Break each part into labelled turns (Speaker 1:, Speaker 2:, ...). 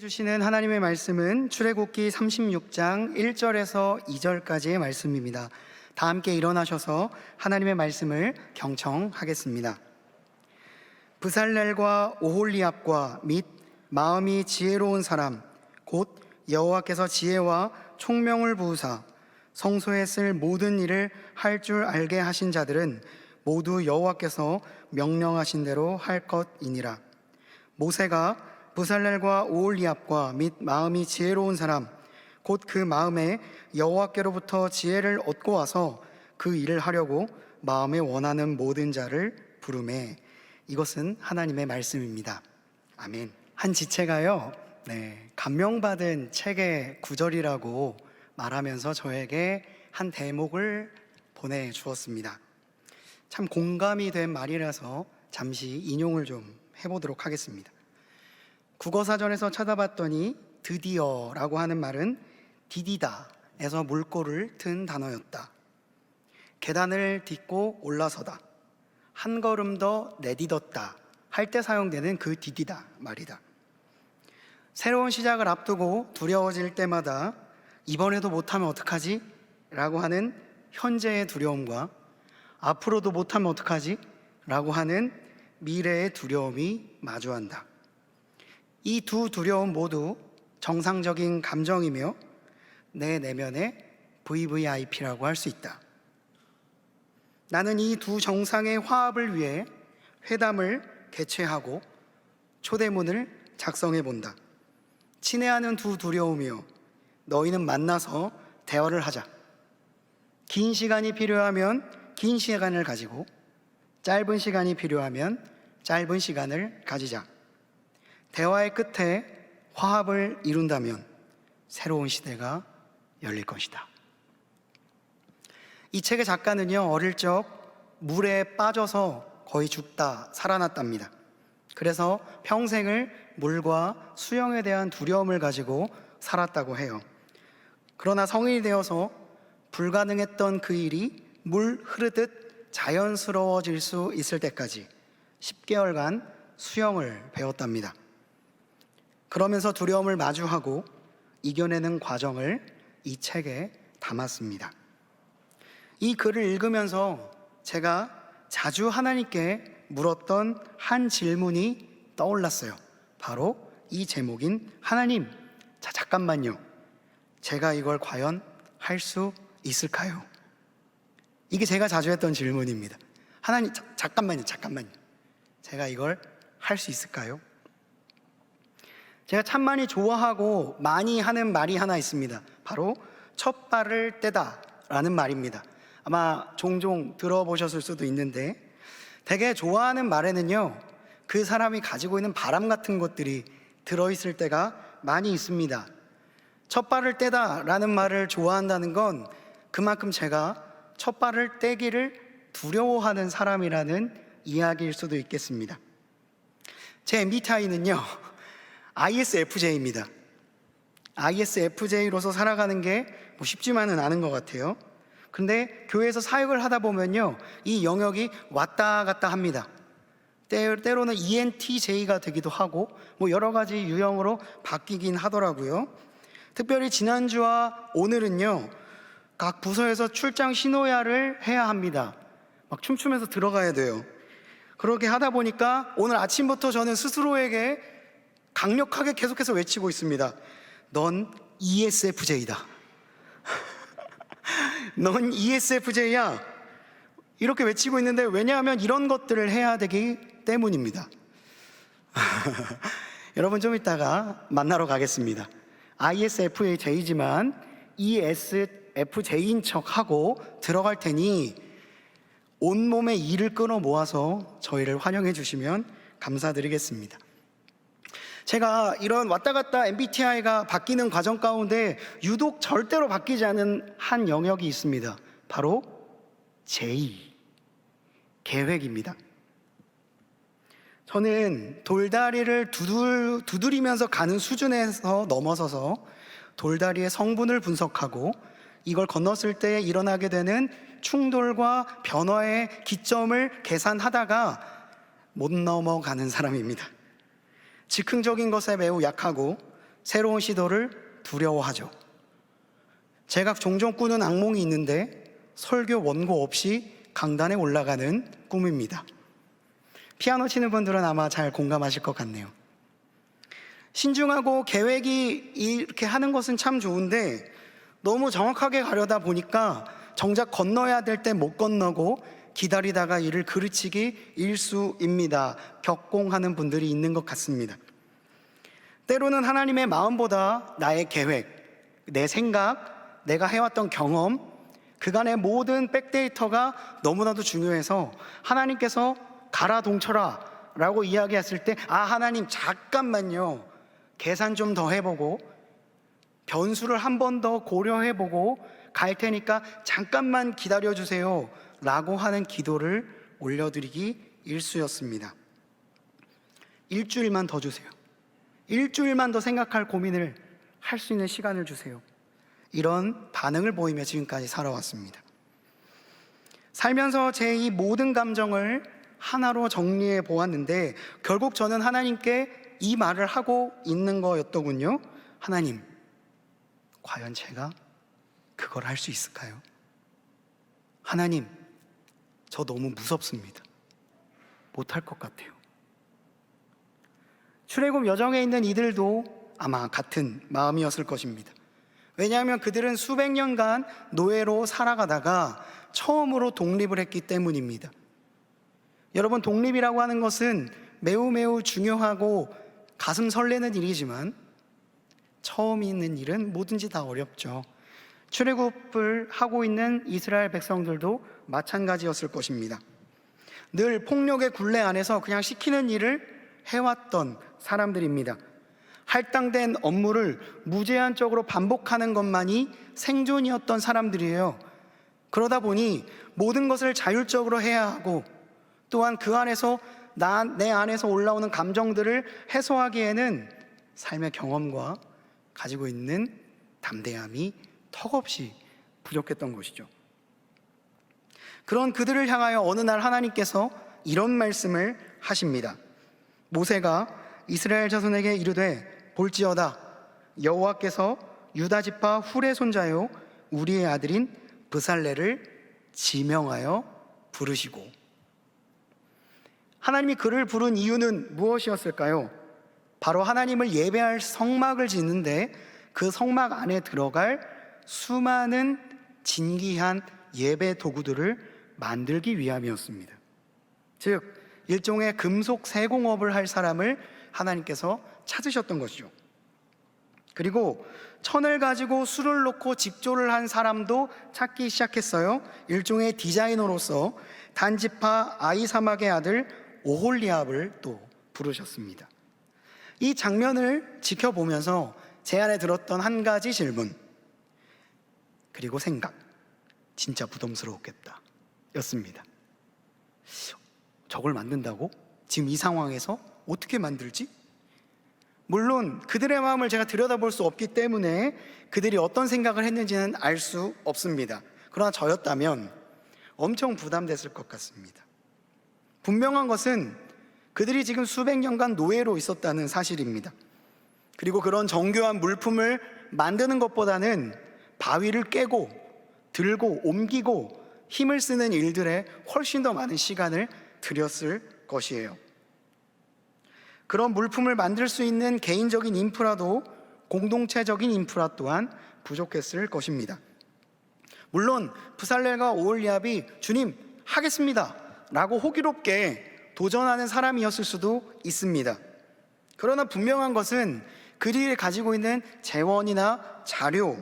Speaker 1: 주시는 하나님의 말씀은 출애굽기 36장 1절에서 2절까지의 말씀입니다. 다 함께 일어나셔서 하나님의 말씀을 경청하겠습니다. 브살렐과 오홀리압과 및 마음이 지혜로운 사람 곧 여호와께서 지혜와 총명을 부으사 성소에 쓸 모든 일을 할 줄 알게 하신 자들은 모두 여호와께서 명령하신 대로 할 것이니라. 모세가 브살렐과 오홀리압과 및 마음이 지혜로운 사람 곧 그 마음에 여호와께로부터 지혜를 얻고 와서 그 일을 하려고 마음에 원하는 모든 자를 부르매. 이것은 하나님의 말씀입니다. 아멘. 한 지체가요, 감명받은 책의 구절이라고 말하면서 저에게 한 대목을 보내주었습니다. 참 공감이 된 말이라서 잠시 인용을 좀 해보도록 하겠습니다. 국어사전에서 찾아봤더니 드디어라고 하는 말은 디디다에서 물꼬를 튼 단어였다. 계단을 딛고 올라서다, 한 걸음 더 내딛었다 할 때 사용되는 그 디디다 말이다. 새로운 시작을 앞두고 두려워질 때마다 이번에도 못하면 어떡하지? 라고 하는 현재의 두려움과 앞으로도 못하면 어떡하지? 라고 하는 미래의 두려움이 마주한다. 이 두 두려움 모두 정상적인 감정이며 내 내면의 VVIP라고 할 수 있다. 나는 이 두 정상의 화합을 위해 회담을 개최하고 초대문을 작성해 본다. 친애하는 두 두려움이여, 너희는 만나서 대화를 하자. 긴 시간이 필요하면 긴 시간을 가지고 짧은 시간이 필요하면 짧은 시간을 가지자. 대화의 끝에 화합을 이룬다면 새로운 시대가 열릴 것이다. 이 책의 작가는요, 어릴 적 물에 빠져서 거의 죽다 살아났답니다. 그래서 평생을 물과 수영에 대한 두려움을 가지고 살았다고 해요. 그러나 성인이 되어서 불가능했던 그 일이 물 흐르듯 자연스러워질 수 있을 때까지 10개월간 수영을 배웠답니다. 그러면서 두려움을 마주하고 이겨내는 과정을 이 책에 담았습니다. 이 글을 읽으면서 제가 자주 하나님께 물었던 한 질문이 떠올랐어요. 바로 이 제목인 하나님, 잠깐만요. 제가 이걸 과연 할 수 있을까요? 이게 제가 자주 했던 질문입니다. 하나님, 잠깐만요. 제가 이걸 할 수 있을까요? 제가 참 많이 좋아하고 많이 하는 말이 하나 있습니다. 바로 첫 발을 떼다 라는 말입니다. 아마 종종 들어보셨을 수도 있는데, 되게 좋아하는 말에는요, 그 사람이 가지고 있는 바람 같은 것들이 들어있을 때가 많이 있습니다. 첫 발을 떼다 라는 말을 좋아한다는 건 그만큼 제가 첫 발을 떼기를 두려워하는 사람이라는 이야기일 수도 있겠습니다. 제 MBTI는요, ISFJ입니다. ISFJ로서 살아가는 게 쉽지만은 않은 것 같아요. 근데 교회에서 사역을 하다 보면요, 이 영역이 왔다 갔다 합니다. 때로는 ENTJ가 되기도 하고 여러 가지 유형으로 바뀌긴 하더라고요. 특별히 지난주와 오늘은요, 각 부서에서 출장 신호야를 해야 합니다. 막 춤추면서 들어가야 돼요. 그렇게 하다 보니까 오늘 아침부터 저는 스스로에게 강력하게 계속해서 외치고 있습니다. 넌 ESFJ다. 넌 ESFJ야. 이렇게 외치고 있는데, 왜냐하면 이런 것들을 해야 되기 때문입니다. 여러분, 좀 이따가 만나러 가겠습니다. ISFJ지만 ESFJ인 척하고 들어갈 테니 온몸의 일을 끌어 모아서 저희를 환영해 주시면 감사드리겠습니다. 제가 이런 왔다 갔다 MBTI가 바뀌는 과정 가운데 유독 절대로 바뀌지 않은 한 영역이 있습니다. 바로 J, 계획입니다. 저는 돌다리를 두드리면서 가는 수준에서 넘어서서 돌다리의 성분을 분석하고 이걸 건넜을 때 일어나게 되는 충돌과 변화의 기점을 계산하다가 못 넘어가는 사람입니다. 즉흥적인 것에 매우 약하고 새로운 시도를 두려워하죠. 제가 종종 꾸는 악몽이 있는데 설교 원고 없이 강단에 올라가는 꿈입니다. 피아노 치는 분들은 아마 잘 공감하실 것 같네요. 신중하고 계획이 이렇게 하는 것은 참 좋은데 너무 정확하게 가려다 보니까 정작 건너야 될 때 못 건너고 기다리다가 이를 그르치기 일쑤입니다. 격공하는 분들이 있는 것 같습니다. 때로는 하나님의 마음보다 나의 계획, 내 생각, 내가 해왔던 경험, 그간의 모든 백데이터가 너무나도 중요해서 하나님께서 가라 동쳐라 라고 이야기했을 때 하나님 잠깐만요, 계산 좀 더 해보고 변수를 한 번 더 고려해보고 갈 테니까 잠깐만 기다려주세요 라고 하는 기도를 올려드리기 일쑤였습니다. 일주일만 더 주세요. 일주일만 더 생각할 고민을 할 수 있는 시간을 주세요. 이런 반응을 보이며 지금까지 살아왔습니다. 살면서 제 이 모든 감정을 하나로 정리해 보았는데 결국 저는 하나님께 이 말을 하고 있는 거였더군요. 하나님, 과연 제가 그걸 할 수 있을까요? 하나님, 저 너무 무섭습니다. 못할 것 같아요. 출애굽 여정에 있는 이들도 아마 같은 마음이었을 것입니다. 왜냐하면 그들은 수백 년간 노예로 살아가다가 처음으로 독립을 했기 때문입니다. 여러분, 독립이라고 하는 것은 매우 중요하고 가슴 설레는 일이지만 처음 있는 일은 뭐든지 다 어렵죠. 출애굽을 하고 있는 이스라엘 백성들도 마찬가지였을 것입니다. 늘 폭력의 굴레 안에서 그냥 시키는 일을 해왔던 사람들입니다. 할당된 업무를 무제한적으로 반복하는 것만이 생존이었던 사람들이에요. 그러다 보니 모든 것을 자율적으로 해야 하고 또한 그 안에서 내 안에서 올라오는 감정들을 해소하기에는 삶의 경험과 가지고 있는 담대함이 턱없이 부족했던 것이죠. 그런 그들을 향하여 어느 날 하나님께서 이런 말씀을 하십니다. 모세가 이스라엘 자손에게 이르되 볼지어다, 여호와께서 유다 지파 훌의 손자요 우리의 아들인 브살레를 지명하여 부르시고. 하나님이 그를 부른 이유는 무엇이었을까요? 바로 하나님을 예배할 성막을 짓는데 그 성막 안에 들어갈 수많은 진귀한 예배 도구들을 만들기 위함이었습니다. 즉 일종의 금속 세공업을 할 사람을 하나님께서 찾으셨던 것이죠. 그리고 천을 가지고 술을 놓고 직조를 한 사람도 찾기 시작했어요. 일종의 디자이너로서 단지파 아히사막의 아들 오홀리압을 또 부르셨습니다. 이 장면을 지켜보면서 제 안에 들었던 한 가지 질문, 그리고 생각, 진짜 부담스러웠겠다 였습니다. 저걸 만든다고? 지금 이 상황에서 어떻게 만들지? 물론 그들의 마음을 제가 들여다볼 수 없기 때문에 그들이 어떤 생각을 했는지는 알 수 없습니다. 그러나 저였다면 엄청 부담됐을 것 같습니다. 분명한 것은 그들이 지금 수백 년간 노예로 있었다는 사실입니다. 그리고 그런 정교한 물품을 만드는 것보다는 바위를 깨고 들고 옮기고 힘을 쓰는 일들에 훨씬 더 많은 시간을 들였을 것이에요. 그런 물품을 만들 수 있는 개인적인 인프라도 공동체적인 인프라 또한 부족했을 것입니다. 물론 브살렐과 오홀리압이 주님 하겠습니다 라고 호기롭게 도전하는 사람이었을 수도 있습니다. 그러나 분명한 것은 그들이 가지고 있는 재원이나 자료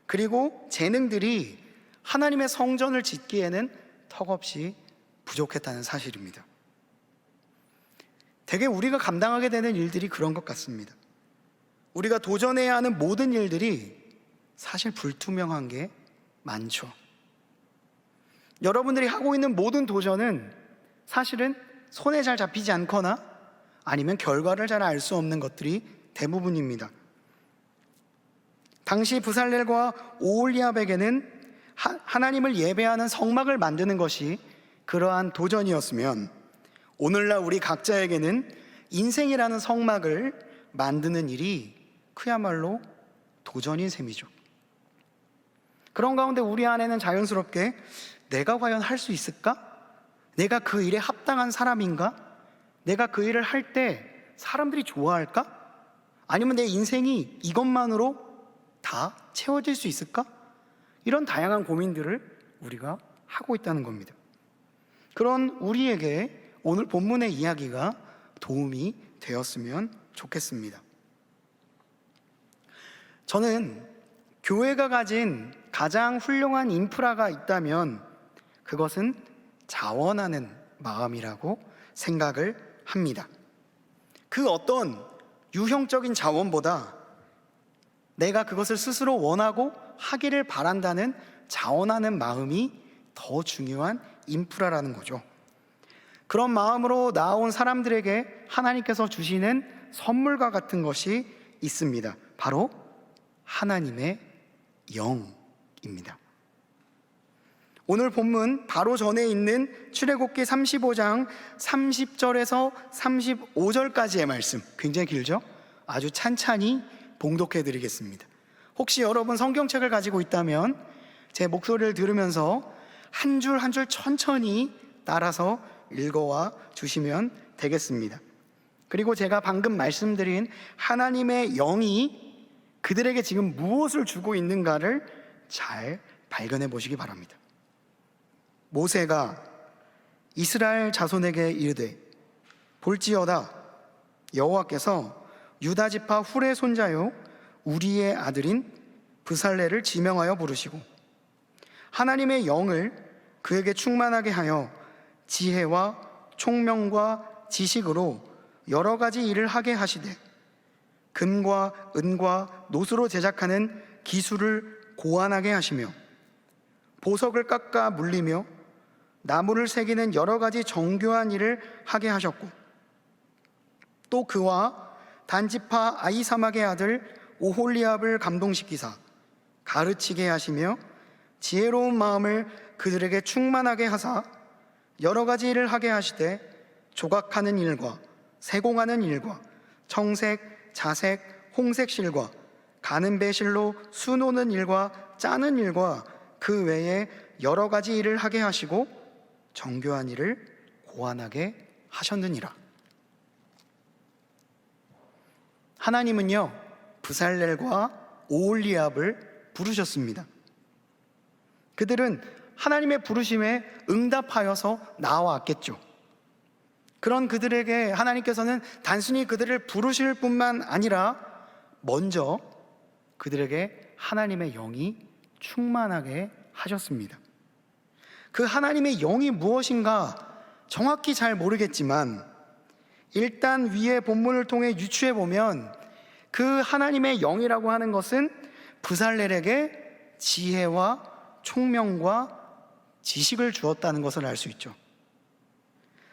Speaker 1: 그리고 재능들이 하나님의 성전을 짓기에는 턱없이 부족했다는 사실입니다. 대개 우리가 감당하게 되는 일들이 그런 것 같습니다. 우리가 도전해야 하는 모든 일들이 사실 불투명한 게 많죠. 여러분들이 하고 있는 모든 도전은 사실은 손에 잘 잡히지 않거나 아니면 결과를 잘 알 수 없는 것들이 대부분입니다. 당시 브살렐과 오홀리압에게는 하나님을 예배하는 성막을 만드는 것이 그러한 도전이었으면 오늘날 우리 각자에게는 인생이라는 성막을 만드는 일이 그야말로 도전인 셈이죠. 그런 가운데 우리 안에는 자연스럽게 내가 과연 할 수 있을까? 내가 그 일에 합당한 사람인가? 내가 그 일을 할 때 사람들이 좋아할까? 아니면 내 인생이 이것만으로 다 채워질 수 있을까? 이런 다양한 고민들을 우리가 하고 있다는 겁니다. 그런 우리에게 오늘 본문의 이야기가 도움이 되었으면 좋겠습니다. 저는 교회가 가진 가장 훌륭한 인프라가 있다면 그것은 자원하는 마음이라고 생각을 합니다. 그 어떤 유형적인 자원보다 내가 그것을 스스로 원하고 하기를 바란다는 자원하는 마음이 더 중요한 인프라라는 거죠. 그런 마음으로 나온 사람들에게 하나님께서 주시는 선물과 같은 것이 있습니다. 바로 하나님의 영입니다. 오늘 본문 바로 전에 있는 출애굽기 35장 30절에서 35절까지의 말씀, 굉장히 길죠? 아주 찬찬히 봉독해 드리겠습니다. 혹시 여러분 성경책을 가지고 있다면 제 목소리를 들으면서 한 줄 한 줄 천천히 따라서 읽어와 주시면 되겠습니다. 그리고 제가 방금 말씀드린 하나님의 영이 그들에게 지금 무엇을 주고 있는가를 잘 발견해 보시기 바랍니다. 모세가 이스라엘 자손에게 이르되 볼지어다 여호와께서 유다 지파 훌의 손자요 우리의 아들인 브살레를 지명하여 부르시고 하나님의 영을 그에게 충만하게 하여 지혜와 총명과 지식으로 여러 가지 일을 하게 하시되 금과 은과 노수로 제작하는 기술을 고안하게 하시며 보석을 깎아 물리며 나무를 새기는 여러 가지 정교한 일을 하게 하셨고 또 그와 단지파 아히사막의 아들 오홀리압을 감동시키사 가르치게 하시며 지혜로운 마음을 그들에게 충만하게 하사 여러 가지 일을 하게 하시되 조각하는 일과 세공하는 일과 청색, 자색, 홍색 실과 가는 배실로 수노는 일과 짜는 일과 그 외에 여러 가지 일을 하게 하시고 정교한 일을 고안하게 하셨느니라. 하나님은요 브살렐과 오홀리압을 부르셨습니다. 그들은 하나님의 부르심에 응답하여서 나와왔겠죠. 그런 그들에게 하나님께서는 단순히 그들을 부르실 뿐만 아니라 먼저 그들에게 하나님의 영이 충만하게 하셨습니다. 그 하나님의 영이 무엇인가 정확히 잘 모르겠지만 일단 위의 본문을 통해 유추해 보면 그 하나님의 영이라고 하는 것은 브살렐에게 지혜와 총명과 지식을 주었다는 것을 알 수 있죠.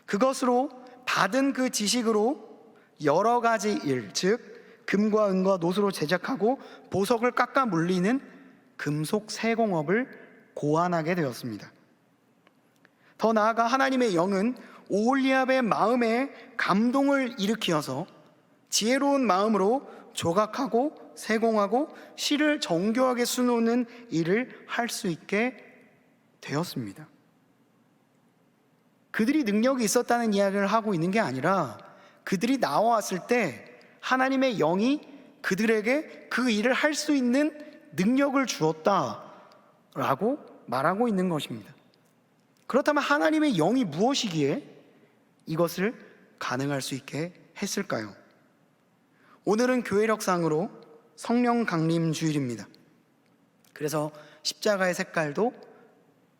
Speaker 1: 그것으로 받은 그 지식으로 여러 가지 일, 즉 금과 은과 노수로 제작하고 보석을 깎아 물리는 금속 세공업을 고안하게 되었습니다. 더 나아가 하나님의 영은 오홀리압의 마음에 감동을 일으키어서 지혜로운 마음으로 조각하고 세공하고 실을 정교하게 수놓는 일을 할 수 있게 되었습니다. 그들이 능력이 있었다는 이야기를 하고 있는 게 아니라 그들이 나와왔을 때 하나님의 영이 그들에게 그 일을 할 수 있는 능력을 주었다라고 말하고 있는 것입니다. 그렇다면 하나님의 영이 무엇이기에 이것을 가능할 수 있게 했을까요? 오늘은 교회력상으로 성령 강림 주일입니다. 그래서 십자가의 색깔도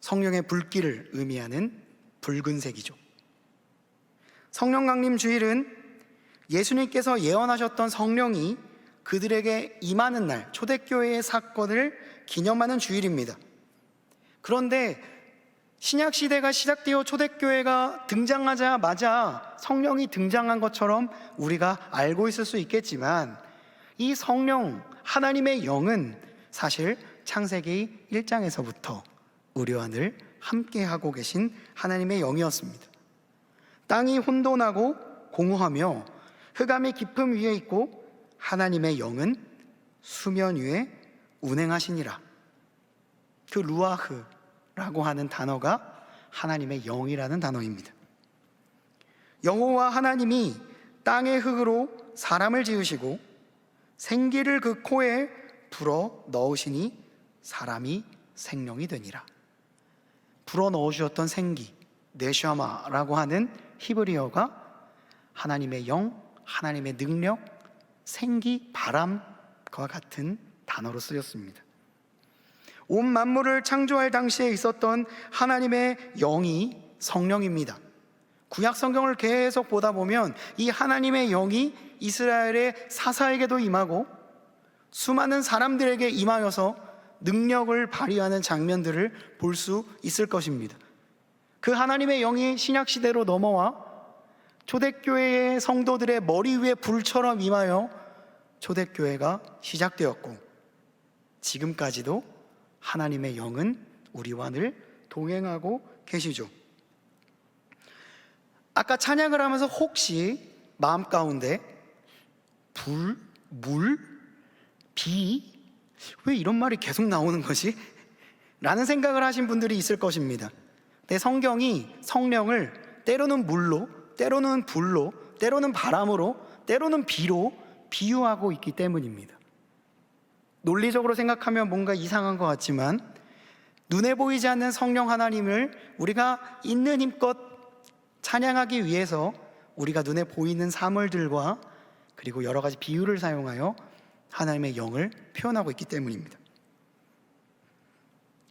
Speaker 1: 성령의 불길을 의미하는 붉은색이죠. 성령 강림 주일은 예수님께서 예언하셨던 성령이 그들에게 임하는 날, 초대교회의 사건을 기념하는 주일입니다. 그런데 신약 시대가 시작되어 초대교회가 등장하자마자 성령이 등장한 것처럼 우리가 알고 있을 수 있겠지만 이 성령, 하나님의 영은 사실 창세기 1장에서부터 우리와 늘 함께하고 계신 하나님의 영이었습니다. 땅이 혼돈하고 공허하며 흑암의 깊음 위에 있고 하나님의 영은 수면 위에 운행하시니라. 그 루아흐라고 하는 단어가 하나님의 영이라는 단어입니다. 여호와 하나님이 땅의 흙으로 사람을 지으시고 생기를 그 코에 불어 넣으시니 사람이 생명이 되니라. 불어 넣으셨던 생기, 네샤마라고 하는 히브리어가 하나님의 영, 하나님의 능력, 생기, 바람과 같은 단어로 쓰였습니다. 온 만물을 창조할 당시에 있었던 하나님의 영이 성령입니다. 구약 성경을 계속 보다 보면 이 하나님의 영이 이스라엘의 사사에게도 임하고 수많은 사람들에게 임하여서 능력을 발휘하는 장면들을 볼 수 있을 것입니다. 그 하나님의 영이 신약시대로 넘어와 초대교회의 성도들의 머리 위에 불처럼 임하여 초대교회가 시작되었고, 지금까지도 하나님의 영은 우리와 늘 동행하고 계시죠. 아까 찬양을 하면서 혹시 마음 가운데 불, 물, 비, 왜 이런 말이 계속 나오는 거지? 라는 생각을 하신 분들이 있을 것입니다. 근데 성경이 성령을 때로는 물로, 때로는 불로, 때로는 바람으로, 때로는 비로 비유하고 있기 때문입니다. 논리적으로 생각하면 뭔가 이상한 것 같지만 눈에 보이지 않는 성령 하나님을 우리가 있는 힘껏 찬양하기 위해서 우리가 눈에 보이는 사물들과 그리고 여러 가지 비유를 사용하여 하나님의 영을 표현하고 있기 때문입니다.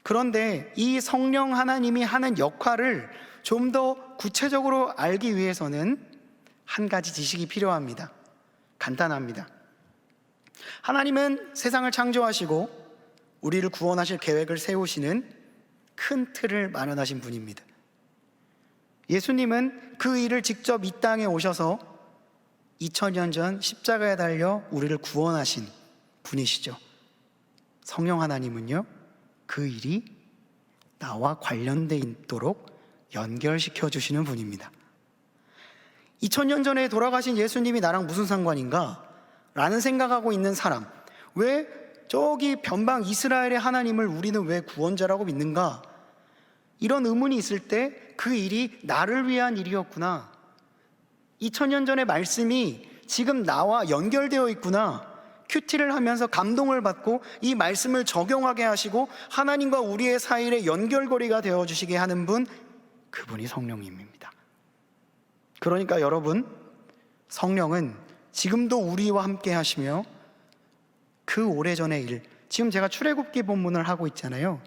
Speaker 1: 그런데 이 성령 하나님이 하는 역할을 좀 더 구체적으로 알기 위해서는 한 가지 지식이 필요합니다. 간단합니다. 하나님은 세상을 창조하시고 우리를 구원하실 계획을 세우시는 큰 틀을 마련하신 분입니다. 예수님은 그 일을 직접 이 땅에 오셔서 2000년 전 십자가에 달려 우리를 구원하신 분이시죠. 성령 하나님은요, 그 일이 나와 관련돼 있도록 연결시켜 주시는 분입니다. 2000년 전에 돌아가신 예수님이 나랑 무슨 상관인가? 라는 생각하고 있는 사람, 왜 저기 변방 이스라엘의 하나님을 우리는 왜 구원자라고 믿는가? 이런 의문이 있을 때 그 일이 나를 위한 일이었구나, 2000년 전의 말씀이 지금 나와 연결되어 있구나, 큐티를 하면서 감동을 받고 이 말씀을 적용하게 하시고 하나님과 우리의 사이의 연결고리가 되어주시게 하는 분, 그분이 성령님입니다. 그러니까 여러분, 성령은 지금도 우리와 함께 하시며 그 오래전의 일, 지금 제가 출애굽기 본문을 하고 있잖아요.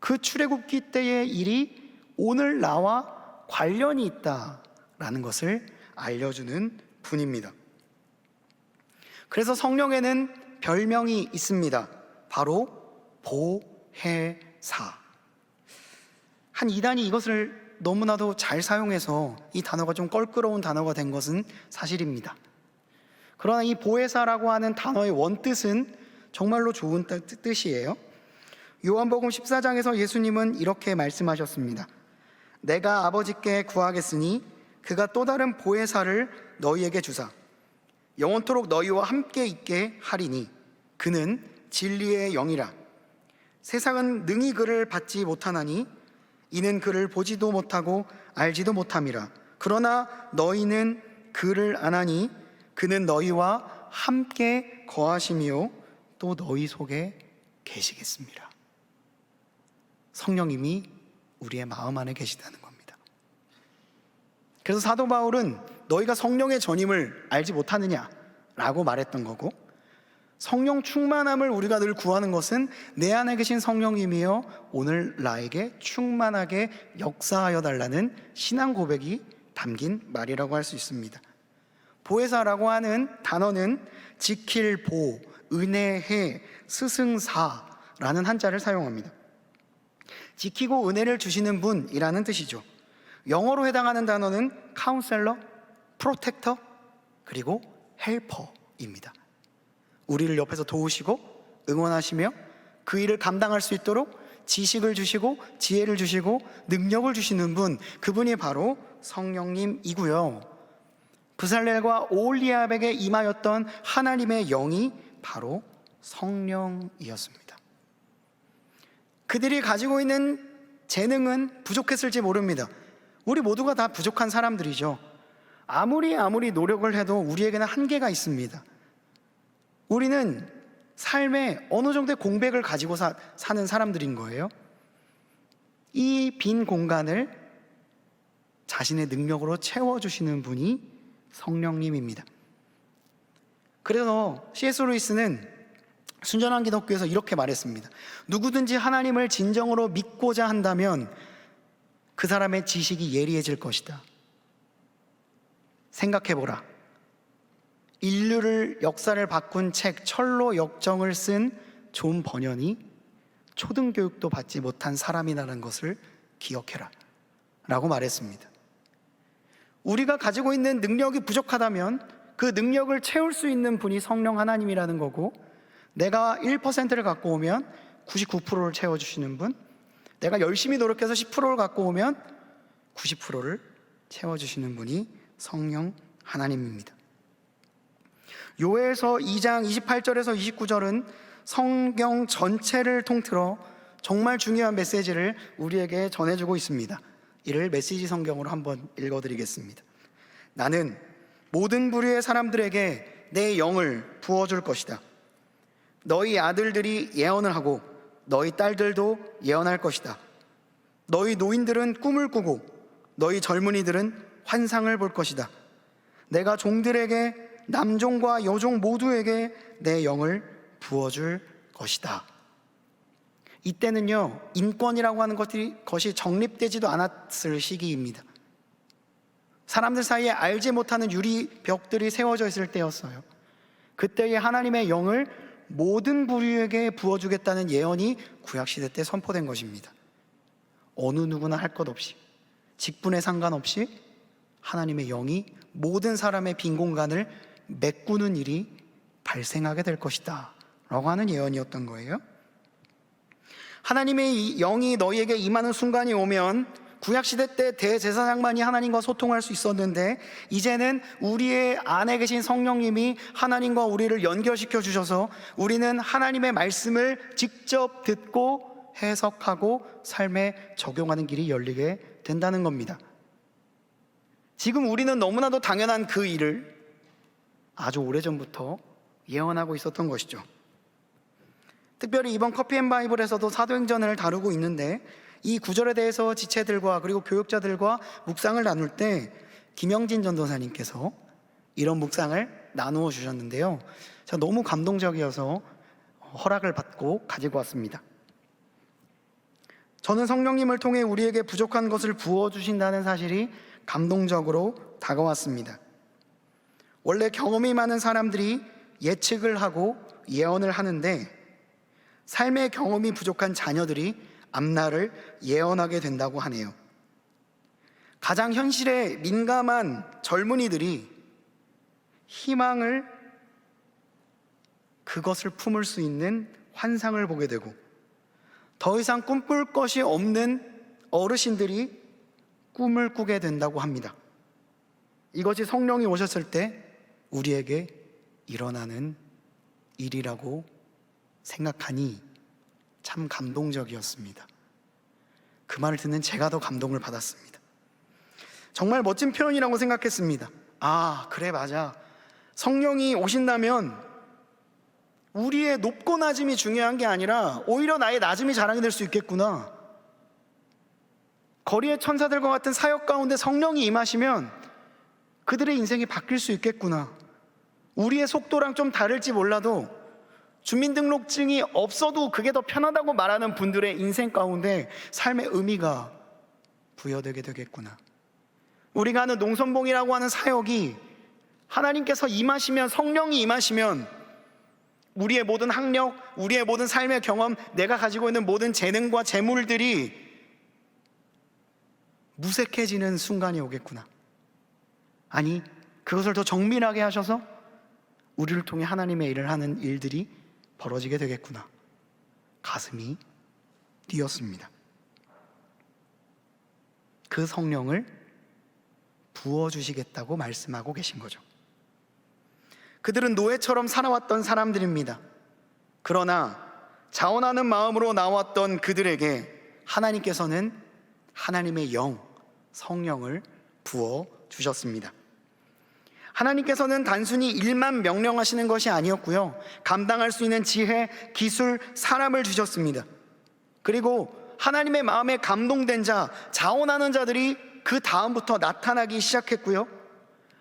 Speaker 1: 그 출애굽기 때의 일이 오늘 나와 관련이 있다라는 것을 알려주는 분입니다. 그래서 성령에는 별명이 있습니다. 바로 보혜사. 한 이단이 이것을 너무나도 잘 사용해서 이 단어가 좀 껄끄러운 단어가 된 것은 사실입니다. 그러나 이 보혜사라고 하는 단어의 원뜻은 정말로 좋은 뜻이에요. 요한복음 14장에서 예수님은 이렇게 말씀하셨습니다. 내가 아버지께 구하겠으니 그가 또 다른 보혜사를 너희에게 주사 영원토록 너희와 함께 있게 하리니 그는 진리의 영이라. 세상은 능히 그를 받지 못하나니 이는 그를 보지도 못하고 알지도 못함이라. 그러나 너희는 그를 아나니 그는 너희와 함께 거하시며 또 너희 속에 계시겠습니다. 성령님이 우리의 마음 안에 계시다는 겁니다. 그래서 사도 바울은 너희가 성령의 전임을 알지 못하느냐라고 말했던 거고, 성령 충만함을 우리가 늘 구하는 것은 내 안에 계신 성령님이여 오늘 나에게 충만하게 역사하여 달라는 신앙 고백이 담긴 말이라고 할 수 있습니다. 보혜사라고 하는 단어는 지킬 보, 은혜해, 스승사라는 한자를 사용합니다. 지키고 은혜를 주시는 분이라는 뜻이죠. 영어로 해당하는 단어는 카운셀러, 프로텍터, 그리고 헬퍼입니다. 우리를 옆에서 도우시고 응원하시며 그 일을 감당할 수 있도록 지식을 주시고 지혜를 주시고 능력을 주시는 분, 그분이 바로 성령님이고요. 브살렐과 오홀리압에게 임하였던 하나님의 영이 바로 성령이었습니다. 그들이 가지고 있는 재능은 부족했을지 모릅니다. 우리 모두가 다 부족한 사람들이죠. 아무리 노력을 해도 우리에게는 한계가 있습니다. 우리는 삶에 어느 정도의 공백을 가지고 사는 사람들인 거예요. 이 빈 공간을 자신의 능력으로 채워주시는 분이 성령님입니다. 그래서 C.S. 루이스는 순전한 기독교에서 이렇게 말했습니다. 누구든지 하나님을 진정으로 믿고자 한다면 그 사람의 지식이 예리해질 것이다. 생각해보라. 인류를 역사를 바꾼 책 철로 역정을 쓴 존 버년이 초등교육도 받지 못한 사람이라는 것을 기억해라 라고 말했습니다. 우리가 가지고 있는 능력이 부족하다면 그 능력을 채울 수 있는 분이 성령 하나님이라는 거고, 내가 1%를 갖고 오면 99%를 채워주시는 분, 내가 열심히 노력해서 10%를 갖고 오면 90%를 채워주시는 분이 성령 하나님입니다. 요엘서 2장 28절에서 29절은 성경 전체를 통틀어 정말 중요한 메시지를 우리에게 전해주고 있습니다. 이를 메시지 성경으로 한번 읽어드리겠습니다. 나는 모든 부류의 사람들에게 내 영을 부어줄 것이다. 너희 아들들이 예언을 하고 너희 딸들도 예언할 것이다. 너희 노인들은 꿈을 꾸고 너희 젊은이들은 환상을 볼 것이다. 내가 종들에게 남종과 여종 모두에게 내 영을 부어줄 것이다. 이때는요, 인권이라고 하는 것이 정립되지도 않았을 시기입니다. 사람들 사이에 알지 못하는 유리벽들이 세워져 있을 때였어요. 그때의 하나님의 영을 모든 부류에게 부어주겠다는 예언이 구약시대 때 선포된 것입니다. 어느 누구나 할 것 없이, 직분에 상관없이 하나님의 영이 모든 사람의 빈 공간을 메꾸는 일이 발생하게 될 것이다 라고 하는 예언이었던 거예요. 하나님의 영이 너희에게 임하는 순간이 오면, 구약시대 때 대제사장만이 하나님과 소통할 수 있었는데 이제는 우리의 안에 계신 성령님이 하나님과 우리를 연결시켜 주셔서 우리는 하나님의 말씀을 직접 듣고 해석하고 삶에 적용하는 길이 열리게 된다는 겁니다. 지금 우리는 너무나도 당연한 그 일을 아주 오래전부터 예언하고 있었던 것이죠. 특별히 이번 커피앤바이블에서도 사도행전을 다루고 있는데, 이 구절에 대해서 지체들과 그리고 교육자들과 묵상을 나눌 때 김영진 전도사님께서 이런 묵상을 나누어 주셨는데요, 제가 너무 감동적이어서 허락을 받고 가지고 왔습니다. 저는 성령님을 통해 우리에게 부족한 것을 부어주신다는 사실이 감동적으로 다가왔습니다. 원래 경험이 많은 사람들이 예측을 하고 예언을 하는데, 삶의 경험이 부족한 자녀들이 앞날을 예언하게 된다고 하네요. 가장 현실에 민감한 젊은이들이 희망을, 그것을 품을 수 있는 환상을 보게 되고, 더 이상 꿈꿀 것이 없는 어르신들이 꿈을 꾸게 된다고 합니다. 이것이 성령이 오셨을 때 우리에게 일어나는 일이라고 생각하니 참 감동적이었습니다. 그 말을 듣는 제가 더 감동을 받았습니다. 정말 멋진 표현이라고 생각했습니다. 아, 그래, 맞아. 성령이 오신다면 우리의 높고 낮음이 중요한 게 아니라 오히려 나의 낮음이 자랑이 될 수 있겠구나. 거리의 천사들과 같은 사역 가운데 성령이 임하시면 그들의 인생이 바뀔 수 있겠구나. 우리의 속도랑 좀 다를지 몰라도 주민등록증이 없어도 그게 더 편하다고 말하는 분들의 인생 가운데 삶의 의미가 부여되게 되겠구나. 우리가 하는 농선봉이라고 하는 사역이 하나님께서 임하시면, 성령이 임하시면 우리의 모든 학력, 우리의 모든 삶의 경험, 내가 가지고 있는 모든 재능과 재물들이 무색해지는 순간이 오겠구나. 아니, 그것을 더 정밀하게 하셔서 우리를 통해 하나님의 일을 하는 일들이 벌어지게 되겠구나. 가슴이 뛰었습니다. 그 성령을 부어주시겠다고 말씀하고 계신 거죠. 그들은 노예처럼 살아왔던 사람들입니다. 그러나 자원하는 마음으로 나왔던 그들에게 하나님께서는 하나님의 영, 성령을 부어 주셨습니다. 하나님께서는 단순히 일만 명령하시는 것이 아니었고요, 감당할 수 있는 지혜, 기술, 사람을 주셨습니다. 그리고 하나님의 마음에 감동된 자, 자원하는 자들이 그 다음부터 나타나기 시작했고요,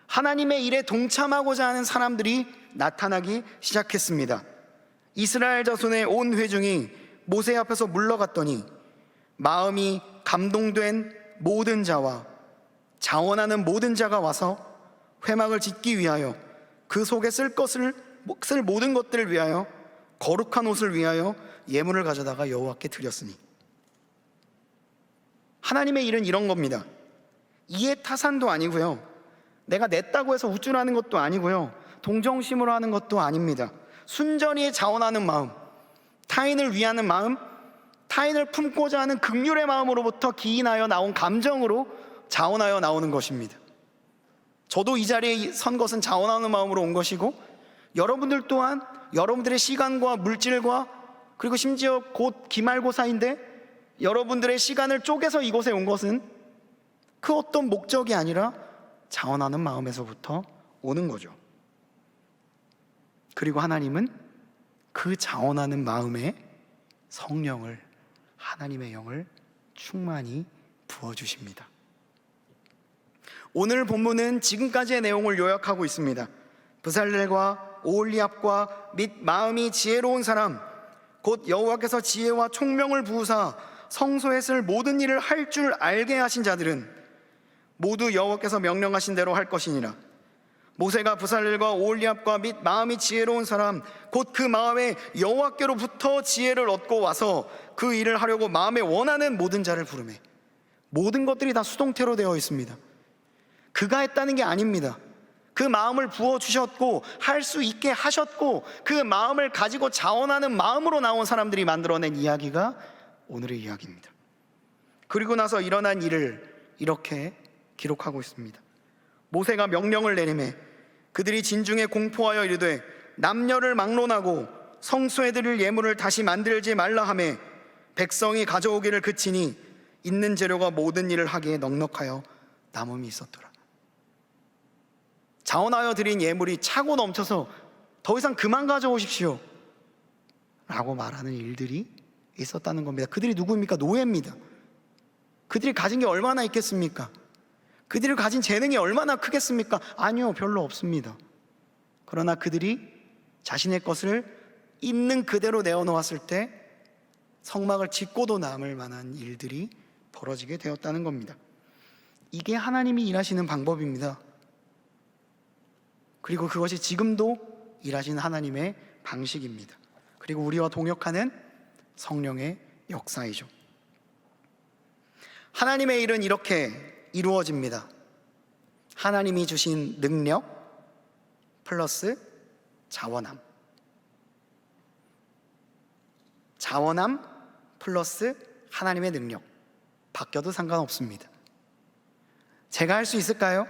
Speaker 1: 하나님의 일에 동참하고자 하는 사람들이 나타나기 시작했습니다. 이스라엘 자손의 온 회중이 모세 앞에서 물러갔더니 마음이 감동된 모든 자와 자원하는 모든 자가 와서 회막을 짓기 위하여 그 속에 쓸 모든 것들을 위하여 거룩한 옷을 위하여 예물을 가져다가 여호와께 드렸으니, 하나님의 일은 이런 겁니다. 이해타산도 아니고요, 내가 냈다고 해서 우쭐하는 것도 아니고요, 동정심으로 하는 것도 아닙니다. 순전히 자원하는 마음, 타인을 위하는 마음, 타인을 품고자 하는 긍휼의 마음으로부터 기인하여 나온 감정으로 자원하여 나오는 것입니다. 저도 이 자리에 선 것은 자원하는 마음으로 온 것이고, 여러분들 또한 여러분들의 시간과 물질과, 그리고 심지어 곧 기말고사인데 여러분들의 시간을 쪼개서 이곳에 온 것은 그 어떤 목적이 아니라 자원하는 마음에서부터 오는 거죠. 그리고 하나님은 그 자원하는 마음에 성령을, 하나님의 영을 충만히 부어주십니다. 오늘 본문은 지금까지의 내용을 요약하고 있습니다. 브살렐과 오홀리압과 및 마음이 지혜로운 사람, 곧 여호와께서 지혜와 총명을 부으사 성소에 쓸 모든 일을 할 줄 알게 하신 자들은 모두 여호와께서 명령하신 대로 할 것이니라. 모세가 브살렐과 오홀리압과 및 마음이 지혜로운 사람, 곧 그 마음에 여호와께로부터 지혜를 얻고 와서 그 일을 하려고 마음에 원하는 모든 자를 부르매. 모든 것들이 다 수동태로 되어 있습니다. 그가 했다는 게 아닙니다. 그 마음을 부어주셨고 할 수 있게 하셨고, 그 마음을 가지고 자원하는 마음으로 나온 사람들이 만들어낸 이야기가 오늘의 이야기입니다. 그리고 나서 일어난 일을 이렇게 기록하고 있습니다. 모세가 명령을 내리매 그들이 진중에 공포하여 이르되 남녀를 막론하고 성소에 드릴 예물을 다시 만들지 말라 하매 백성이 가져오기를 그치니 있는 재료가 모든 일을 하기에 넉넉하여 남음이 있었더라. 자원하여 드린 예물이 차고 넘쳐서 더 이상 그만 가져오십시오 라고 말하는 일들이 있었다는 겁니다. 그들이 누구입니까? 노예입니다. 그들이 가진 게 얼마나 있겠습니까? 그들이 가진 재능이 얼마나 크겠습니까? 아니요, 별로 없습니다. 그러나 그들이 자신의 것을 있는 그대로 내어놓았을 때 성막을 짓고도 남을 만한 일들이 벌어지게 되었다는 겁니다. 이게 하나님이 일하시는 방법입니다. 그리고 그것이 지금도 일하시는 하나님의 방식입니다. 그리고 우리와 동역하는 성령의 역사이죠. 하나님의 일은 이렇게 이루어집니다. 하나님이 주신 능력 플러스 자원함, 자원함 플러스 하나님의 능력, 바뀌어도 상관없습니다. 제가 할 수 있을까요?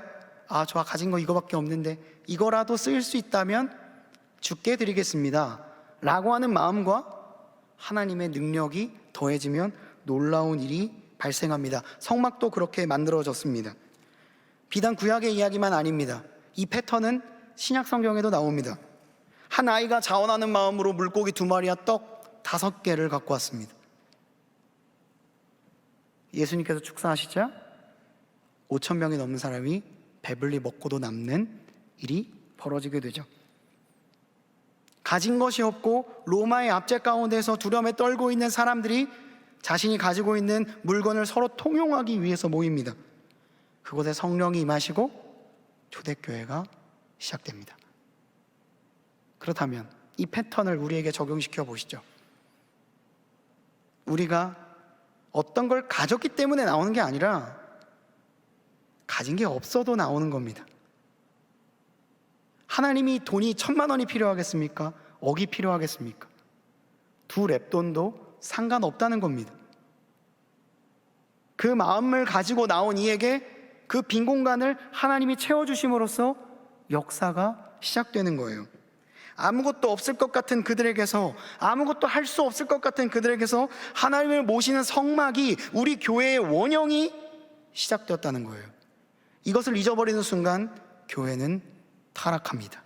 Speaker 1: 저 가진 거 이거밖에 없는데 이거라도 쓰일 수 있다면 주께 드리겠습니다 라고 하는 마음과 하나님의 능력이 더해지면 놀라운 일이 발생합니다. 성막도 그렇게 만들어졌습니다. 비단 구약의 이야기만 아닙니다. 이 패턴은 신약 성경에도 나옵니다. 한 아이가 자원하는 마음으로 물고기 2마리와 떡 5개를 갖고 왔습니다. 예수님께서 축사하시자 5,000명이 넘는 사람이 배불리 먹고도 남는 일이 벌어지게 되죠. 가진 것이 없고 로마의 압제 가운데서 두려움에 떨고 있는 사람들이 자신이 가지고 있는 물건을 서로 통용하기 위해서 모입니다. 그곳에 성령이 임하시고 초대교회가 시작됩니다. 그렇다면 이 패턴을 우리에게 적용시켜 보시죠. 우리가 어떤 걸 가졌기 때문에 나오는 게 아니라 가진 게 없어도 나오는 겁니다. 하나님이 돈이 1,000만 원이 필요하겠습니까? 억이 필요하겠습니까? 2렙돈도 상관없다는 겁니다. 그 마음을 가지고 나온 이에게 그 빈 공간을 하나님이 채워주심으로써 역사가 시작되는 거예요. 아무것도 없을 것 같은 그들에게서, 아무것도 할 수 없을 것 같은 그들에게서 하나님을 모시는 성막이, 우리 교회의 원형이 시작되었다는 거예요. 이것을 잊어버리는 순간 교회는 타락합니다.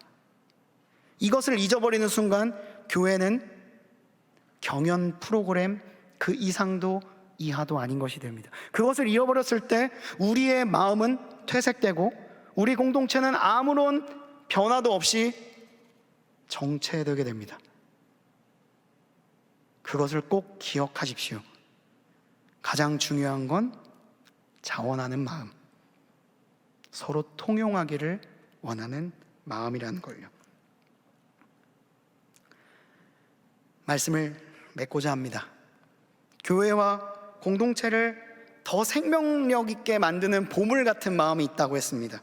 Speaker 1: 이것을 잊어버리는 순간 교회는 경연 프로그램 그 이상도 이하도 아닌 것이 됩니다. 그것을 잃어버렸을 때 우리의 마음은 퇴색되고 우리 공동체는 아무런 변화도 없이 정체되게 됩니다. 그것을 꼭 기억하십시오. 가장 중요한 건 자원하는 마음, 서로 통용하기를 원하는 마음이라는 걸요. 말씀을 맺고자 합니다. 교회와 공동체를 더 생명력 있게 만드는 보물 같은 마음이 있다고 했습니다.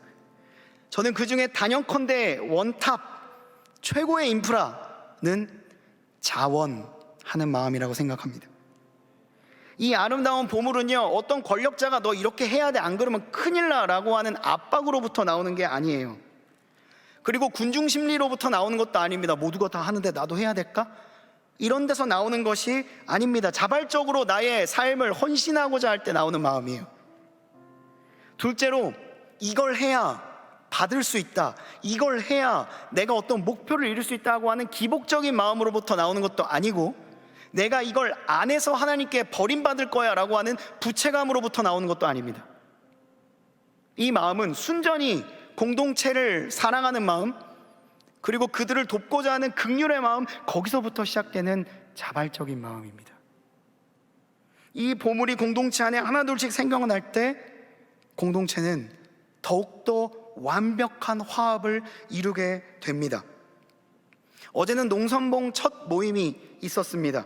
Speaker 1: 저는 그 중에 단연컨대 원탑 최고의 인프라는 자원하는 마음이라고 생각합니다. 이 아름다운 보물은요, 어떤 권력자가 너 이렇게 해야 돼, 안 그러면 큰일 나 라고 하는 압박으로부터 나오는 게 아니에요. 그리고 군중심리로부터 나오는 것도 아닙니다. 모두가 다 하는데 나도 해야 될까? 이런 데서 나오는 것이 아닙니다. 자발적으로 나의 삶을 헌신하고자 할 때 나오는 마음이에요. 둘째로, 이걸 해야 받을 수 있다, 이걸 해야 내가 어떤 목표를 이룰 수 있다고 하는 기복적인 마음으로부터 나오는 것도 아니고, 내가 이걸 안 해서 하나님께 버림받을 거야 라고 하는 부채감으로부터 나오는 것도 아닙니다. 이 마음은 순전히 공동체를 사랑하는 마음, 그리고 그들을 돕고자 하는 긍휼의 마음, 거기서부터 시작되는 자발적인 마음입니다. 이 보물이 공동체 안에 하나둘씩 생겨날 때 공동체는 더욱더 완벽한 화합을 이루게 됩니다. 어제는 농선봉 첫 모임이 있었습니다.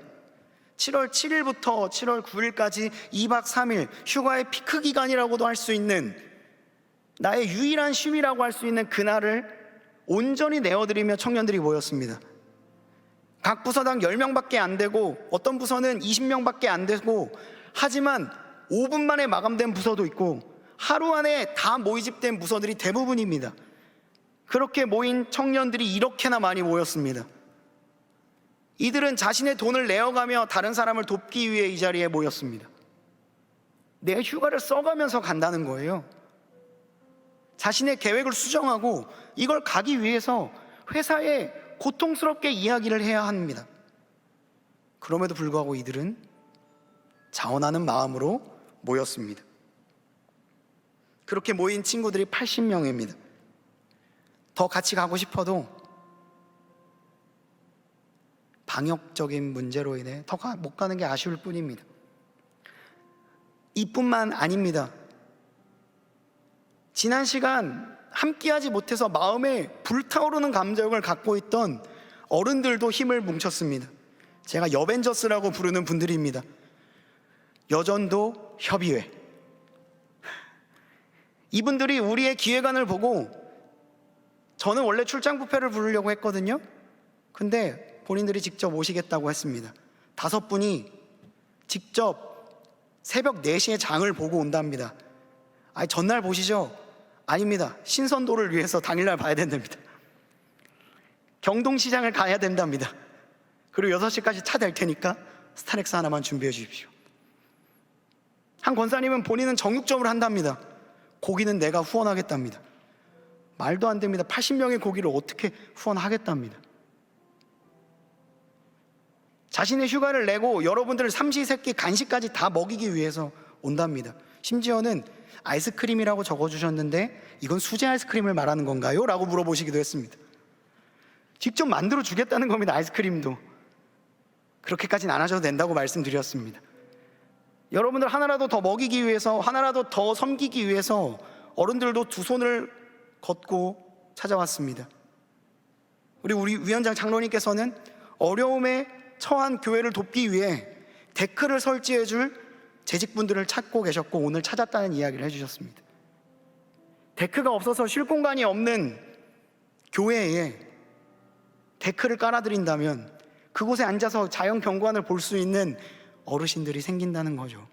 Speaker 1: 7월 7일부터 7월 9일까지 2박 3일 휴가의 피크 기간이라고도 할 수 있는, 나의 유일한 쉼이라고 할 수 있는 그날을 온전히 내어드리며 청년들이 모였습니다. 각 부서당 10명밖에 안 되고 어떤 부서는 20명밖에 안 되고, 하지만 5분 만에 마감된 부서도 있고 하루 안에 다 모집된 부서들이 대부분입니다. 그렇게 모인 청년들이 이렇게나 많이 모였습니다. 이들은 자신의 돈을 내어가며 다른 사람을 돕기 위해 이 자리에 모였습니다. 내 휴가를 써가면서 간다는 거예요. 자신의 계획을 수정하고 이걸 가기 위해서 회사에 고통스럽게 이야기를 해야 합니다. 그럼에도 불구하고 이들은 자원하는 마음으로 모였습니다. 그렇게 모인 친구들이 80명입니다. 더 같이 가고 싶어도 방역적인 문제로 인해 더 못 가는 게 아쉬울 뿐입니다. 이뿐만 아닙니다. 지난 시간 함께하지 못해서 마음에 불타오르는 감정을 갖고 있던 어른들도 힘을 뭉쳤습니다. 제가 여벤져스라고 부르는 분들입니다. 여전도 협의회, 이분들이 우리의 기획안을 보고, 저는 원래 출장 뷔페를 부르려고 했거든요. 근데 본인들이 직접 오시겠다고 했습니다. 5분이 직접 새벽 4시에 장을 보고 온답니다. 아니, 전날 보시죠? 아닙니다. 신선도를 위해서 당일날 봐야 된답니다. 경동시장을 가야 된답니다. 그리고 6시까지 차 댈 테니까 스타렉스 하나만 준비해 주십시오. 한 권사님은 본인은 정육점을 한답니다. 고기는 내가 후원하겠답니다. 말도 안 됩니다. 80명의 고기를 어떻게 후원하겠답니다. 자신의 휴가를 내고 여러분들을 삼시세끼 간식까지 다 먹이기 위해서 온답니다. 심지어는 아이스크림이라고 적어주셨는데 이건 수제 아이스크림을 말하는 건가요? 라고 물어보시기도 했습니다. 직접 만들어 주겠다는 겁니다. 아이스크림도. 그렇게까지는 안 하셔도 된다고 말씀드렸습니다. 여러분들 하나라도 더 먹이기 위해서, 하나라도 더 섬기기 위해서 어른들도 두 손을 걷고 찾아왔습니다. 우리 위원장 장로님께서는 어려움에 처한 교회를 돕기 위해 데크를 설치해 줄 재직분들을 찾고 계셨고 오늘 찾았다는 이야기를 해주셨습니다. 데크가 없어서 쉴 공간이 없는 교회에 데크를 깔아드린다면 그곳에 앉아서 자연 경관을 볼 수 있는 어르신들이 생긴다는 거죠.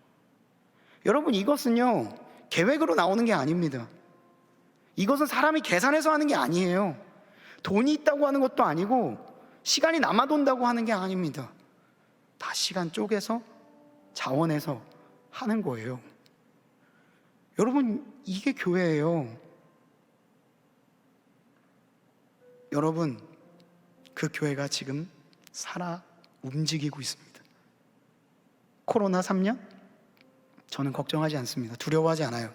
Speaker 1: 여러분, 이것은요 계획으로 나오는 게 아닙니다. 이것은 사람이 계산해서 하는 게 아니에요. 돈이 있다고 하는 것도 아니고 시간이 남아돈다고 하는 게 아닙니다. 다 시간 쪼개서 자원해서 하는 거예요. 여러분, 이게 교회예요. 여러분, 그 교회가 지금 살아 움직이고 있습니다. 코로나 3년? 저는 걱정하지 않습니다. 두려워하지 않아요.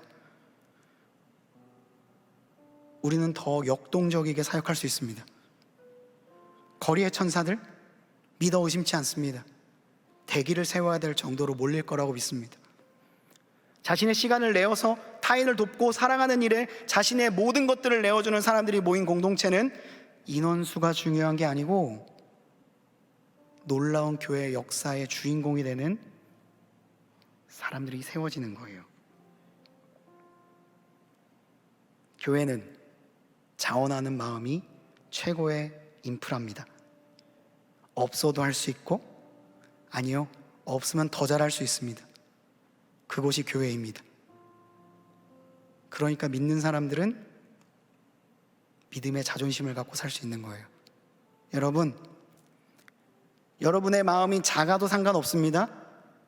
Speaker 1: 우리는 더 역동적이게 사역할 수 있습니다. 거리의 천사들 믿어 의심치 않습니다. 대기를 세워야 될 정도로 몰릴 거라고 믿습니다. 자신의 시간을 내어서 타인을 돕고 사랑하는 일에 자신의 모든 것들을 내어주는 사람들이 모인 공동체는 인원수가 중요한 게 아니고 놀라운 교회 역사의 주인공이 되는 사람들이 세워지는 거예요. 교회는 자원하는 마음이 최고의 인프라입니다. 없어도 할 수 있고, 아니요, 없으면 더 잘할 수 있습니다. 그곳이 교회입니다. 그러니까 믿는 사람들은 믿음의 자존심을 갖고 살 수 있는 거예요. 여러분, 여러분의 마음이 작아도 상관없습니다.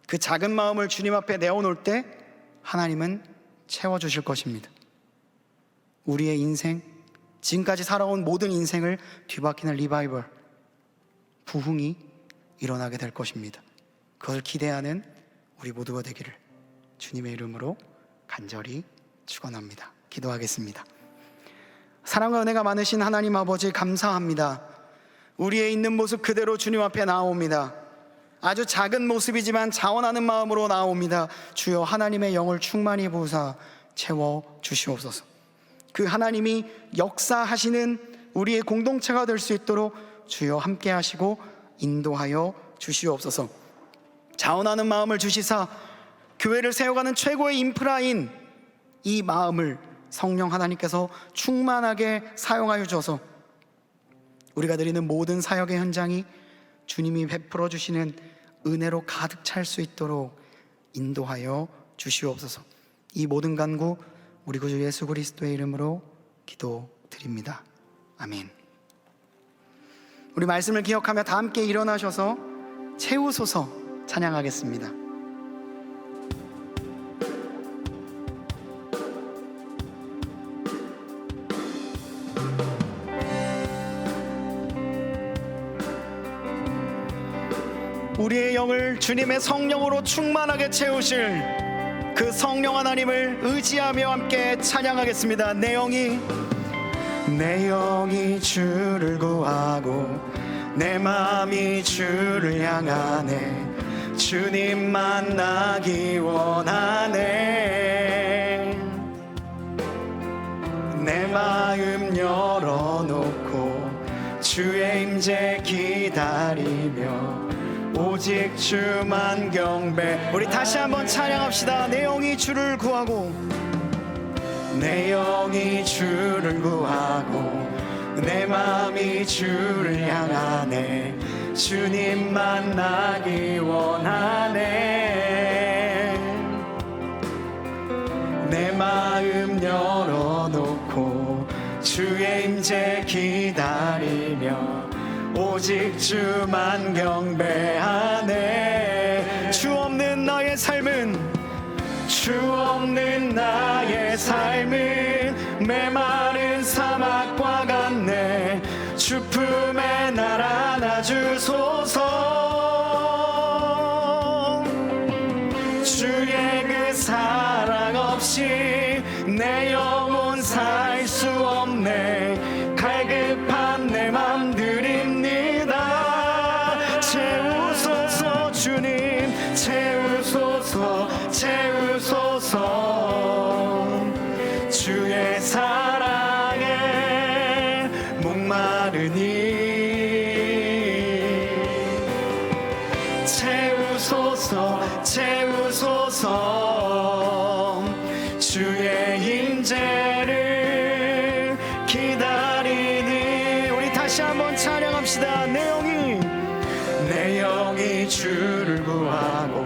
Speaker 1: 그 작은 마음을 주님 앞에 내어놓을 때 하나님은 채워주실 것입니다. 우리의 인생, 지금까지 살아온 모든 인생을 뒤바뀌는 리바이벌, 부흥이 일어나게 될 것입니다. 그걸 기대하는 우리 모두가 되기를 주님의 이름으로 간절히 축원합니다. 기도하겠습니다. 사랑과 은혜가 많으신 하나님 아버지, 감사합니다. 우리의 있는 모습 그대로 주님 앞에 나옵니다. 아주 작은 모습이지만 자원하는 마음으로 나옵니다. 주여, 하나님의 영을 충만히 부으사 채워 주시옵소서. 그 하나님이 역사하시는 우리의 공동체가 될 수 있도록 주여 함께 하시고 인도하여 주시옵소서. 자원하는 마음을 주시사 교회를 세워가는 최고의 인프라인 이 마음을 성령 하나님께서 충만하게 사용하여 주셔서 우리가 드리는 모든 사역의 현장이 주님이 베풀어 주시는 은혜로 가득 찰 수 있도록 인도하여 주시옵소서. 이 모든 간구 우리 구주 예수 그리스도의 이름으로 기도드립니다. 아멘. 우리 말씀을 기억하며 다 함께 일어나셔서 채우소서 찬양하겠습니다. 우리의 영을 주님의 성령으로 충만하게 채우실 그 성령 하나님을 의지하며 함께 찬양하겠습니다. 내 영이 주를 구하고 내 마음이 주를 향하네. 주님 만나기 원하네. 내 마음 열어놓고 주의 임재 기다리며 오직 주만 경배. 우리 다시 한번 찬양합시다. 내 영이 주를 구하고 내 영이 주를 구하고 내 마음이 주를 향하네. 주님 만나기 원하네. 내 마음 열어놓고 주의 임재 기다리며 오직 주만 경배하네. 주 없는 나의 삶은 메마른 사막과 같네. 주 품에 날 안아 주소서. 주의 그 사랑 없이 내 영혼 살 수 없네. 갈급한 내 맘 드립니다. 채우소서 주님, 채우소서, 채우소서. 주의 사랑에 목마르니 채우소서, 채우소서. 주의 임재를 기다리니. 우리 다시 한번 찬양합시다. 내 영이 주를 구하고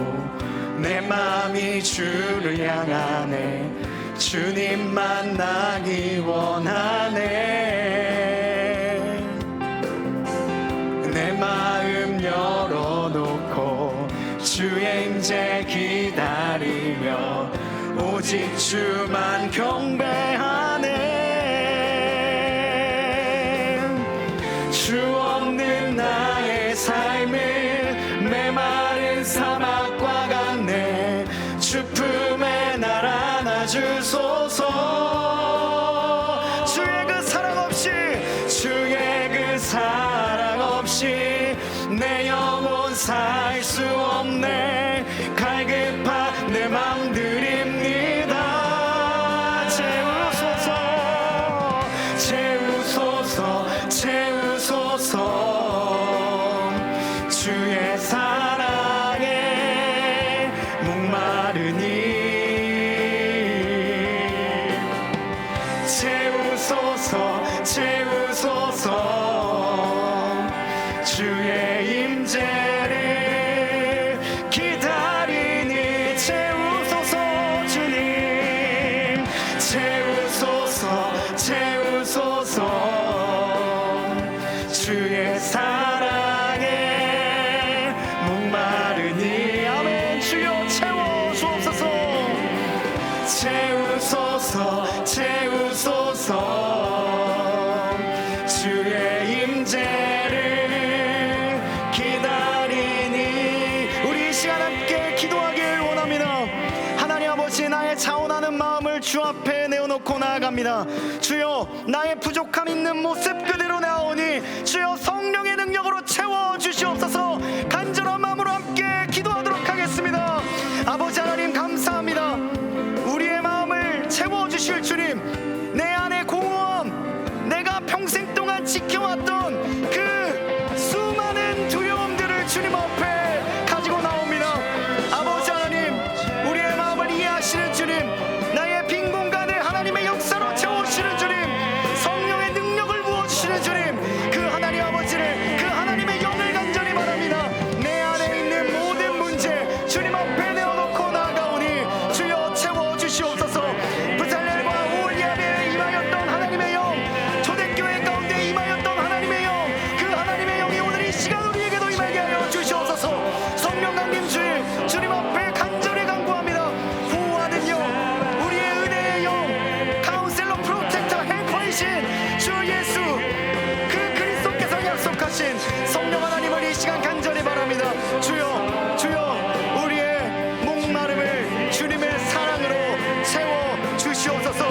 Speaker 1: 내 마음이 주를 향하네. 주님 만나기 원하네. 주만 경배하네. 주 없는 나의 삶을 메마른 사막과 같네. 주 품에 날 안아주소서. 주의 그 사랑 없이, 주의 그 사랑 없이 내 영혼 살 수 없네. 갈급한 내 맘 드립니다. 채우소서, 채우소서, 채우소서. 주의 사랑에 목마르니 채우소서, 채우소서. 주의 임재를 기다리니 채우소서. 주님 채우소서, 채우소서. 주의 사랑에 목마르니 아멘. 주여 채워주옵소서. 채우소서, 채우소서. 주의 임재를 기다리니 우리 이 시간 함께 기도하길 원합니다. 하나님 아버지, 나의 자원하는 마음을 주 앞에 내어놓고 나아갑니다. 주여, 나의 부족함 있는 모습 그대로 나오니 주여 성령의 능력으로 채워주시옵소서. 간절한 마음으로 함께 기도하도록 하겠습니다. 아버지 하나님 감사합니다. 우리의 마음을 채워주실 주님, 내 안에 공허함, 내가 평생 동안 지켜왔던 그 수많은 두려움들을 주님 앞에 가지고 나옵니다. 아버지 하나님, 우리의 마음을 이해하시는 주님, 나의 빈 공간을 하나님의 역사로 채우시는 주님, 성령의 능력을 부어주시는 주님, 그 하나님 아버지를, 그 하나님의 영을 간절히 바랍니다. 내 안에 있는 모든 문제 주님 앞에 내어놓고 나아가오니 주여 채워주시옵소서. 부살렐과 오홀리압에 임하였던 하나님의 영, 초대교회 가운데 임하였던 하나님의 영, 그 하나님의 영이 오늘 이 시간 우리에게도 임하게 하여 주시옵소서. 성령 강림 주님 앞에 간절히 간구합니다. 보호하는 영, 우리의 은혜의 영, 카운셀러, 프로텍터, 헬퍼이신 주 예수, 그 그리스도께서 약속하신 성령 하나님을 이 시간 간절히 바랍니다. 주여, 주여, 우리의 목마름을 주님의 사랑으로 채워 주시옵소서.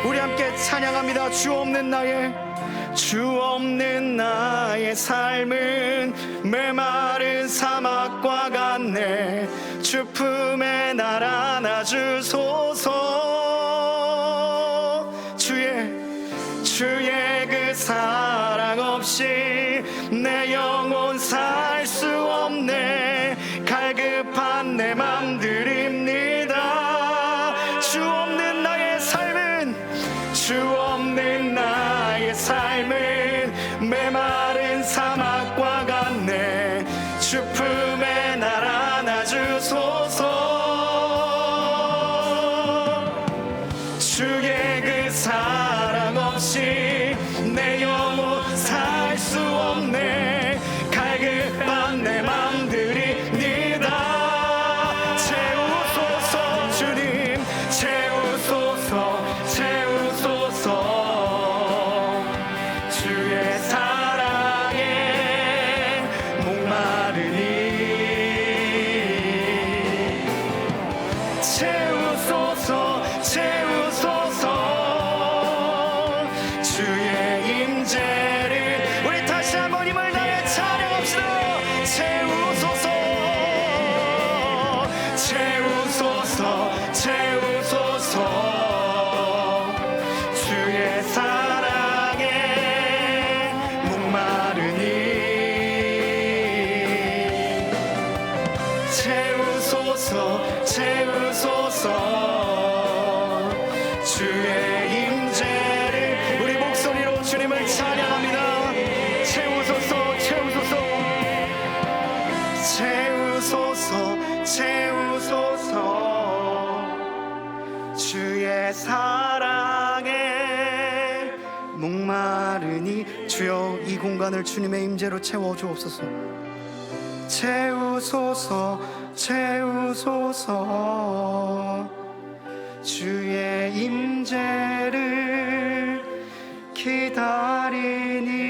Speaker 1: 우리 함께 찬양합니다. 주 없는 나의 삶은 메마른 사막과 같네. 주 품에 날 안아주소서. 주의 그 사랑 없이 내 영혼 살 수 없네. 갈급한 내 맘 드립니다. 주 없는 나의 삶은, 주 없는 나의 삶은 메마른 사막과 같네. 주 품에 날 안아주소서. 주의 그 사랑 없이 내 영혼 살 수 없네. 갈급한 내 맘 드립니다. 채우소서. 주님 채우소서, 채우소서. 주의 사랑에 목마르니 채우소서, 채우소서. 주의 임재를 우리 다시 한번 힘을 다해 찬양합시다. 채우소서, 채우소서, 채우소서. 주의 사랑에 목마르니 채우소서, 채우소서. 주의 임재를 우리 목소리로 주님을 찬양합니다. 채우소서, 채우소서, 채우소서, 채우소서. 주의 사랑에 목마르니 주여, 이 공간을 주님의 임재로 채워주옵소서. 채우소서, 채우소서. 주의 임재를 기다리니.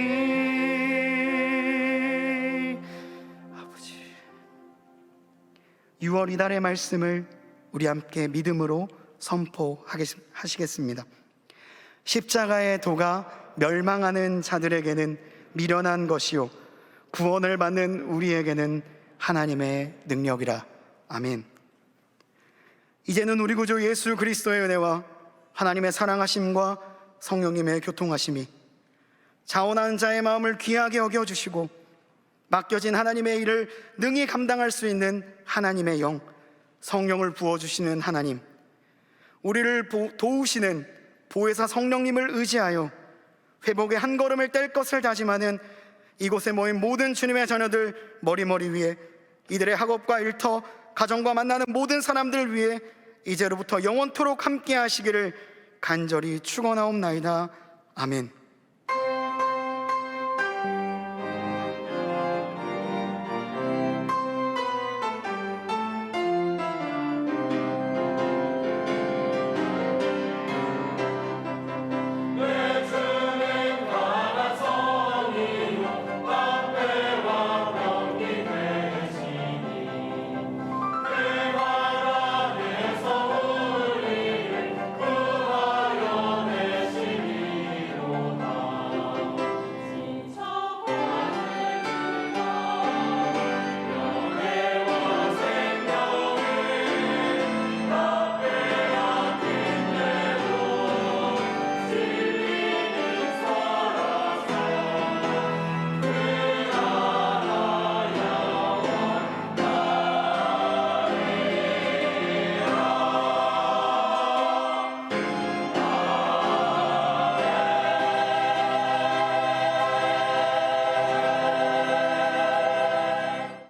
Speaker 1: 아버지, 6월 이달의 말씀을 우리 함께 믿음으로 선포하시겠습니다. 십자가의 도가 멸망하는 자들에게는 미련한 것이요 구원을 받는 우리에게는 하나님의 능력이라. 아멘. 이제는 우리 구주 예수 그리스도의 은혜와 하나님의 사랑하심과 성령님의 교통하심이 자원하는 자의 마음을 귀하게 여겨주시고 맡겨진 하나님의 일을 능히 감당할 수 있는 하나님의 영, 성령을 부어주시는 하나님, 우리를 도우시는 보혜사 성령님을 의지하여 회복의 한 걸음을 뗄 것을 다짐하는 이곳에 모인 모든 주님의 자녀들 머리머리 위에, 이들의 학업과 일터, 가정과 만나는 모든 사람들 위해 이제로부터 영원토록 함께 하시기를 간절히 축원하옵나이다. 아멘.